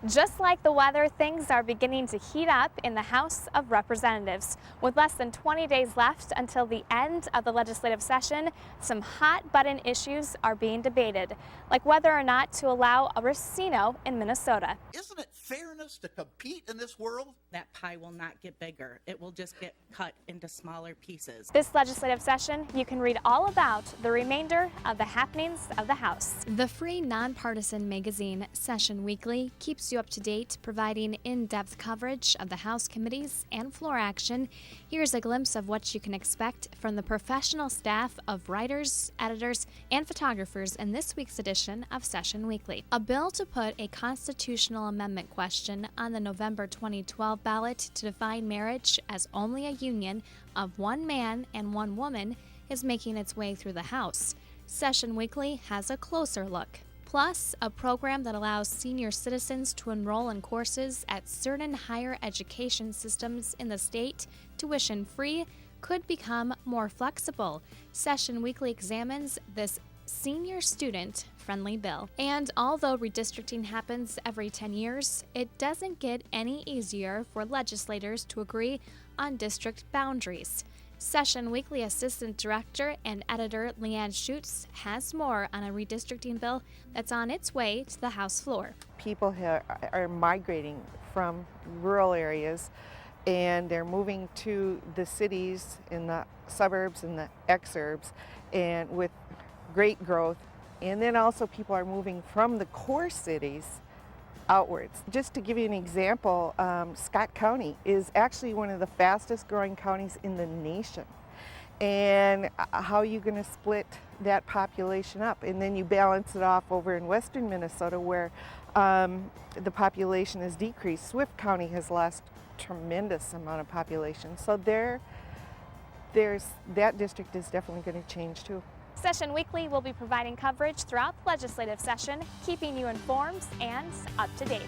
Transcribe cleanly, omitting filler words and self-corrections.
Just like the weather, things are beginning to heat up in the House of Representatives. With less than 20 days left until the end of the legislative session, some hot-button issues are being debated, like whether or not to allow a casino in Minnesota. Isn't it fairness to compete in this world? That pie will not get bigger. It will just get cut into smaller pieces. This legislative session, you can read all about the remainder of the happenings of the House. The free nonpartisan magazine, Session Weekly, keeps you up to date, providing in-depth coverage of the House committees and floor action. Here's a glimpse of what you can expect from the professional staff of writers, editors, and photographers in this week's edition of Session Weekly. A bill to put a constitutional amendment question on the November 2012 ballot to define marriage as only a union of one man and one woman is making its way through the House. Session Weekly has a closer look. Plus, a program that allows senior citizens to enroll in courses at certain higher education systems in the state, tuition-free, could become more flexible. Session Weekly examines this senior student-friendly bill. And although redistricting happens every 10 years, it doesn't get any easier for legislators to agree on district boundaries. Session Weekly Assistant Director and Editor Leanne Schutz has more on a redistricting bill that's on its way to the House floor. People are migrating from rural areas and they're moving to the cities in the suburbs and the exurbs, and with great growth. And then also people are moving from the core cities outwards. Just to give you an example, Scott County is actually one of the fastest growing counties in the nation. And how are you going to split that population up? And then you balance it off over in western Minnesota where the population has decreased. Swift County has lost tremendous amount of population. So that district is definitely going to change too. Session Weekly will be providing coverage throughout the legislative session, keeping you informed and up to date.